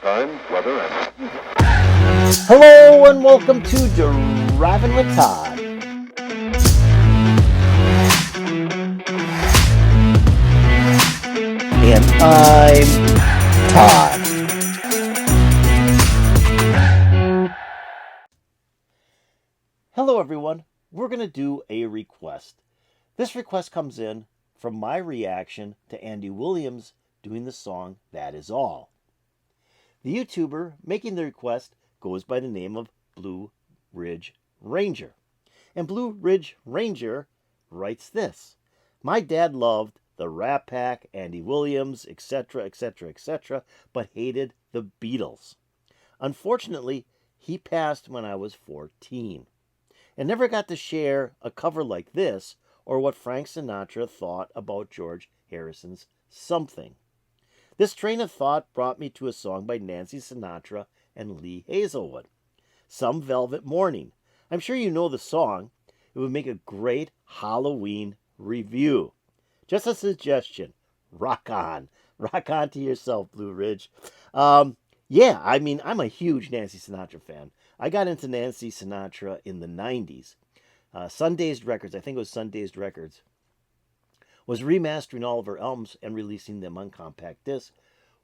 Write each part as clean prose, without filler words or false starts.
time, weather, and... Hello and welcome to Driving with Todd. And I'm Todd. Hello everyone. We're going to do a request. This request comes in from my reaction to Andy Williams doing the song That Is All. The YouTuber making the request goes by the name of Blue Ridge Ranger. And Blue Ridge Ranger writes this: My dad loved the Rat Pack, Andy Williams, etc., etc., etc., but hated the Beatles. Unfortunately, he passed when I was 14 and never got to share a cover like this or what Frank Sinatra thought about George Harrison's Something. This train of thought brought me to a song by Nancy Sinatra and Lee Hazlewood, Some Velvet Morning. I'm sure you know the song. It would make a great Halloween review. Just a suggestion. Rock on. Rock on to yourself, Blue Ridge. I'm a huge Nancy Sinatra fan. I got into Nancy Sinatra in the 90s. Sundazed Records, I think it was Sundazed Records, was remastering all of her albums and releasing them on compact disc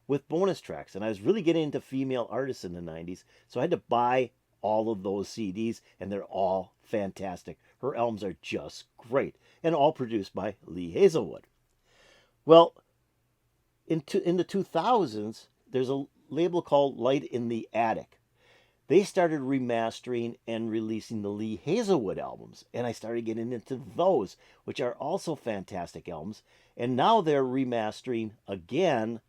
with bonus tracks. And I was really getting into female artists in the 90s, so I had to buy all of those CDs, and they're all fantastic. Her albums are just great, and all produced by Lee Hazlewood. Well, in the 2000s, there's a label called Light in the Attic. They started remastering and releasing the Lee Hazlewood albums, and I started getting into those, which are also fantastic albums. And now they're remastering again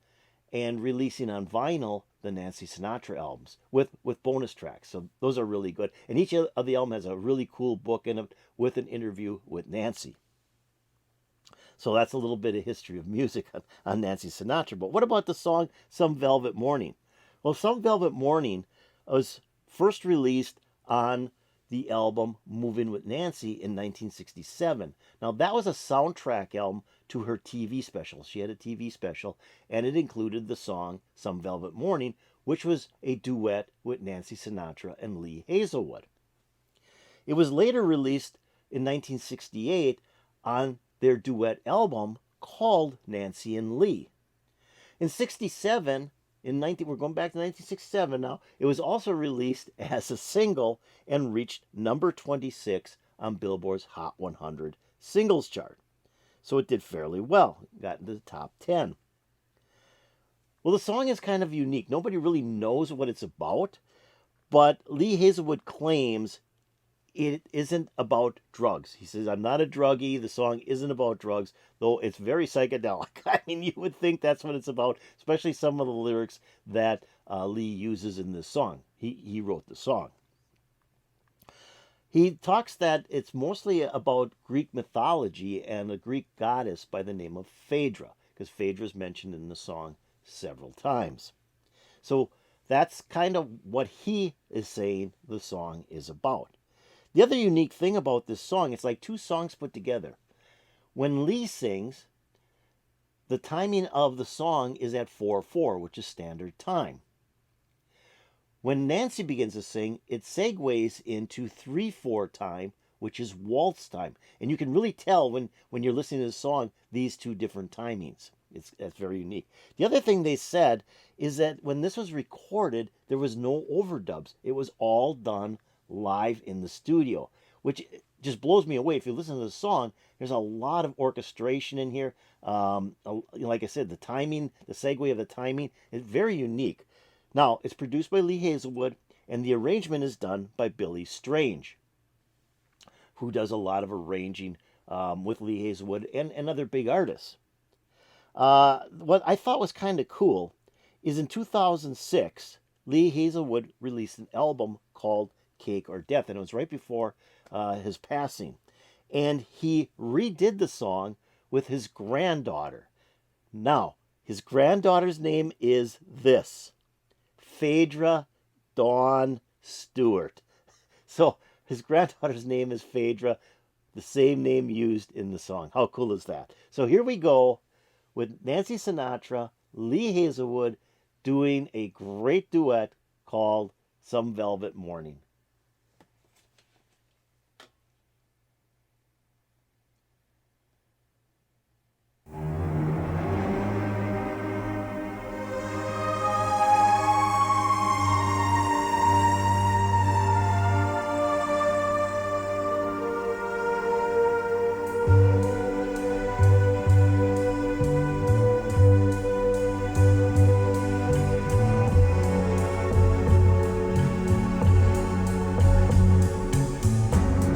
and releasing on vinyl the Nancy Sinatra albums with bonus tracks. So those are really good. And each of the album has a really cool book in it with an interview with Nancy. So that's a little bit of history of music on Nancy Sinatra. But what about the song Some Velvet Morning? Well, Some Velvet Morning was first released on the album Movin With Nancy in 1967. Now, that was a soundtrack album to her TV special. She had a TV special, and it included the song Some Velvet Morning, which was a duet with Nancy Sinatra and Lee Hazlewood. It was later released in 1968 on their duet album called Nancy and Lee. In 67, we're going back to 1967 now, it was also released as a single and reached number 26 on Billboard's Hot 100 singles chart. So it did fairly well, got into the top 10. Well, the song is kind of unique. Nobody really knows what it's about, but Lee Hazlewood claims it isn't about drugs. He says, I'm not a druggie. The song isn't about drugs, though it's very psychedelic. I mean, you would think that's what it's about, especially some of the lyrics that Lee uses in this song. He wrote the song. He talks that it's mostly about Greek mythology and a Greek goddess by the name of Phaedra, because Phaedra is mentioned in the song several times. So that's kind of what he is saying the song is about. The other unique thing about this song, it's like two songs put together. When Lee sings, the timing of the song is at 4/4, which is standard time. When Nancy begins to sing, it segues into 3/4 time, which is waltz time. And you can really tell when you're listening to the song, these two different timings. That's very unique. The other thing they said is that when this was recorded, there was no overdubs. It was all done live in the studio, which just blows me away. If you listen to the song, there's a lot of orchestration in here. Like I said, the timing, the segue of the timing is very unique. Now, it's produced by Lee Hazlewood, and the arrangement is done by Billy Strange, who does a lot of arranging with Lee Hazlewood and other big artists. What I thought was kind of cool is in 2006, Lee Hazlewood released an album called Cake or Death, and it was right before his passing. And he redid the song with his granddaughter. Now, his granddaughter's name is Phaedra Dawn Stewart. So his granddaughter's name is Phaedra, the same name used in the song. How cool is that? So here we go with Nancy Sinatra, Lee Hazlewood, doing a great duet called Some Velvet Morning.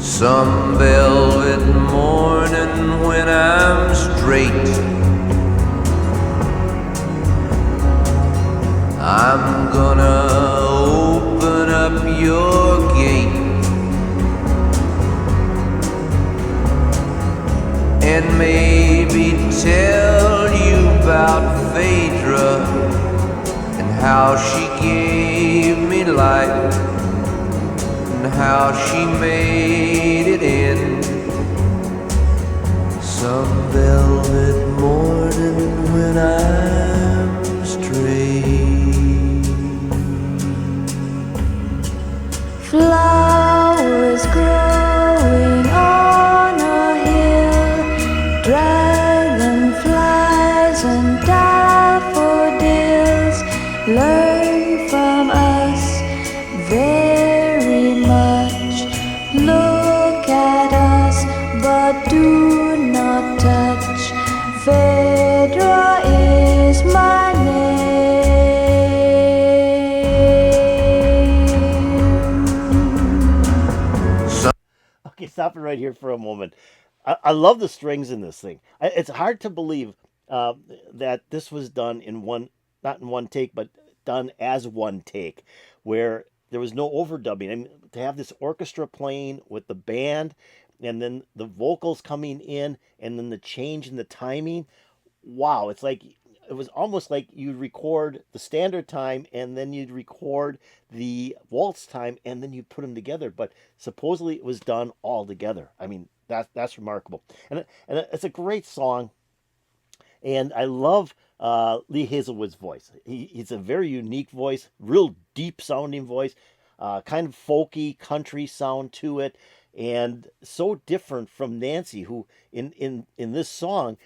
Some velvet morning when I'm straight, I'm gonna open up your gate and maybe tell you about Phaedra and how she gave me life and how she made it in. Some velvet morning when I'm straight. Flowers growing on a hill, dragonflies and daffodils learn from us very much. Look at us, but do not touch. Phaedra is my name. Okay, stop it right here for a moment. I love the strings in this thing. It's hard to believe that this was done in one, not in one take, but done as one take, where there was no overdubbing. I mean, to have this orchestra playing with the band, and then the vocals coming in, and then the change in the timing. Wow, it's like it was almost like you'd record the standard time and then you'd record the waltz time and then you'd put them together. But supposedly it was done all together. I mean, that's remarkable, and it's a great song. And I love Lee Hazlewood's voice. He's a very unique voice, real deep sounding voice, kind of folky country sound to it, and so different from Nancy, who in this song,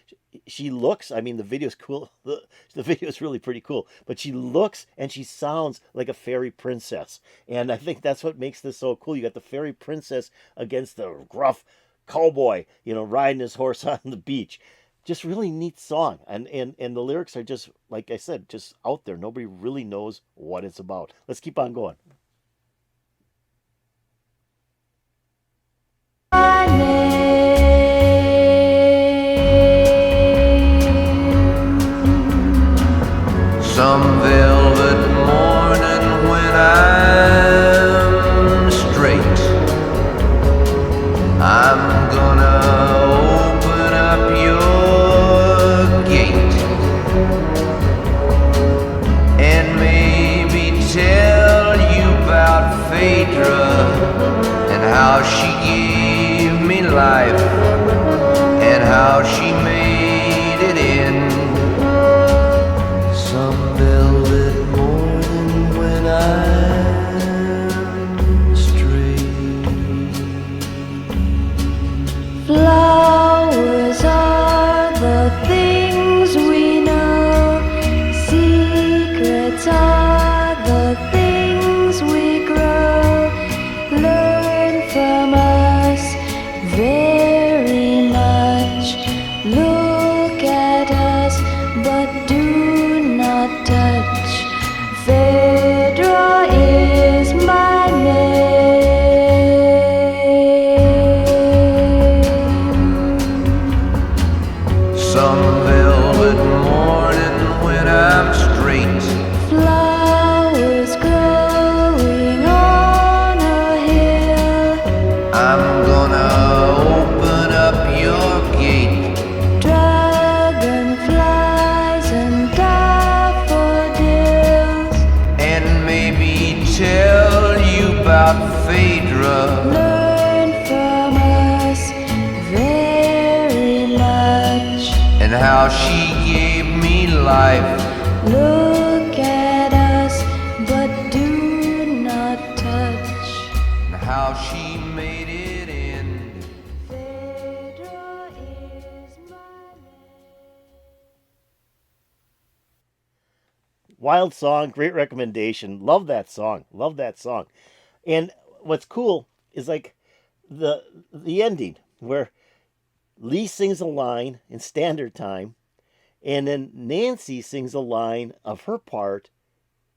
she looks, I mean, the video's cool. The video is really pretty cool, but she looks and she sounds like a fairy princess. And I think that's what makes this so cool. You got the fairy princess against the gruff cowboy, riding his horse on the beach. Just really neat song, and the lyrics are just, like I said, just out there. Nobody really knows what it's about. Let's keep on going. My name. Some velvet morning when I'm straight, I'm gonna open up your gate and maybe tell you about Phaedra and how she gave me life and how she made it in. Some velvet morning when I'm straight. Flowers are the things we know. Secrets are the things we grow. Learn from us very much. Look at us, but do not touch. Phaedra is my name. Some velvet morning when I'm straight. Flowers growing on a hill, I'm gonna open up your gate dragonflies and daffodils and maybe tell you about Phaedra learn from us very much. and how she gave me life Look at Wild song, great recommendation. Love that song. Love that song. And what's cool is like the ending where Lee sings a line in standard time, and then Nancy sings a line of her part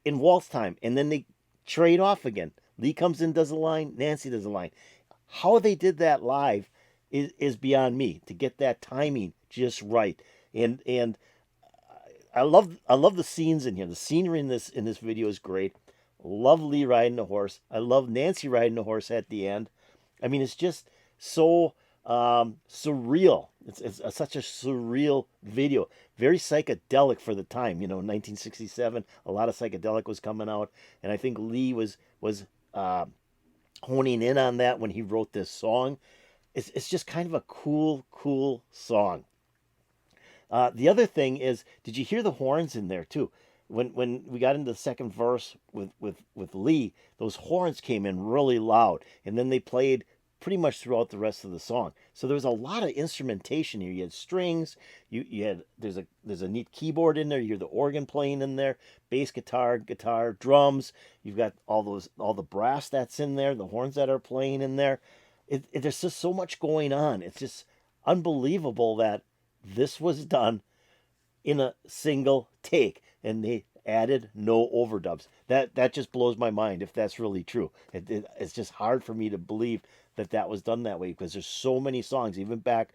in waltz time, and then they trade off again. Lee comes in, does a line, Nancy does a line. How they did that live is beyond me to get that timing just right. And I love the scenes in here. The scenery in this video is great. Love Lee riding the horse. I love Nancy riding the horse at the end. I mean, it's just so surreal. It's such a surreal video. Very psychedelic for the time. 1967. A lot of psychedelic was coming out, and I think Lee was honing in on that when he wrote this song. It's just kind of a cool song. The other thing is, did you hear the horns in there too? When we got into the second verse with Lee, those horns came in really loud, and then they played pretty much throughout the rest of the song. So there was a lot of instrumentation here. You had strings, you had there's a neat keyboard in there. You hear the organ playing in there, bass guitar, drums. You've got all the brass that's in there, the horns that are playing in there. There's just so much going on. It's just unbelievable that this was done in a single take, and they added no overdubs. That just blows my mind if that's really true. It's just hard for me to believe that was done that way, because there's so many songs, even back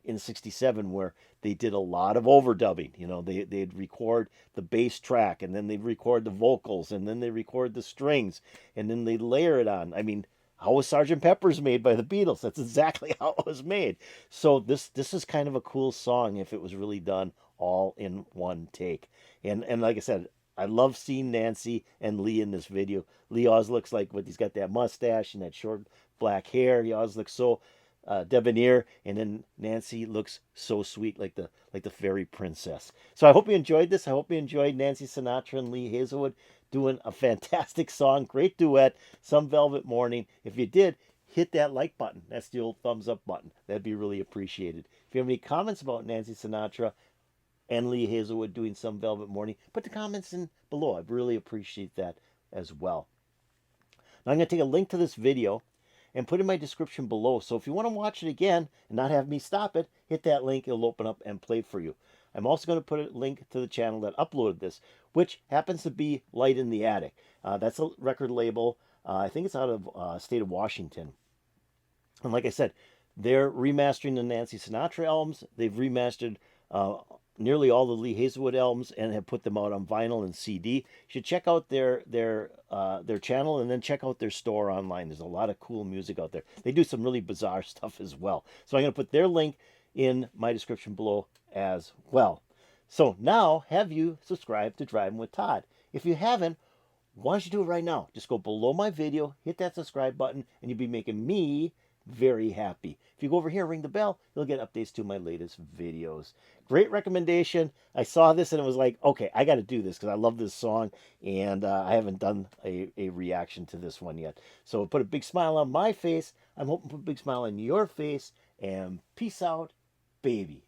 in '67, where they did a lot of overdubbing. They'd record the bass track, and then they'd record the vocals, and then they record the strings, and then they layer it on. I mean, how was Sergeant Pepper's made by the Beatles? That's exactly how it was made. So this is kind of a cool song if it was really done all in one take. And like I said, I love seeing Nancy and Lee in this video. Lee always looks like, he's got that mustache and that short black hair. He always looks so debonair, and then Nancy looks so sweet, like the fairy princess. So I hope you enjoyed this. I hope you enjoyed Nancy Sinatra and Lee Hazlewood doing a fantastic song, great duet, Some Velvet Morning. If you did, hit that like button. That's the old thumbs up button. That'd be really appreciated. If you have any comments about Nancy Sinatra and Lee Hazlewood doing Some Velvet Morning, put the comments in below. I'd really appreciate that as well. Now I'm going to take a link to this video and put in my description below. So if you want to watch it again and not have me stop it, hit that link. It'll open up and play for you. I'm also going to put a link to the channel that uploaded this, which happens to be Light in the Attic. That's a record label. I think it's out of state of Washington. And like I said, they're remastering the Nancy Sinatra albums. They've remastered nearly all the Lee Hazlewood albums and have put them out on vinyl and CD. You should check out their channel, and then check out their store online. There's a lot of cool music out there. They do some really bizarre stuff as well. So I'm going to put their link in my description below as well. So now, have you subscribed to Driving with Todd? If you haven't, why don't you do it right now? Just go below my video, hit that subscribe button, and you'll be making me very happy. If you go over here, ring the bell, you'll get updates to my latest videos. Great recommendation. I saw this and it was like, okay, I got to do this because I love this song, and I haven't done a reaction to this one yet. So put a big smile on my face. I'm hoping to put a big smile on your face, and peace out, baby.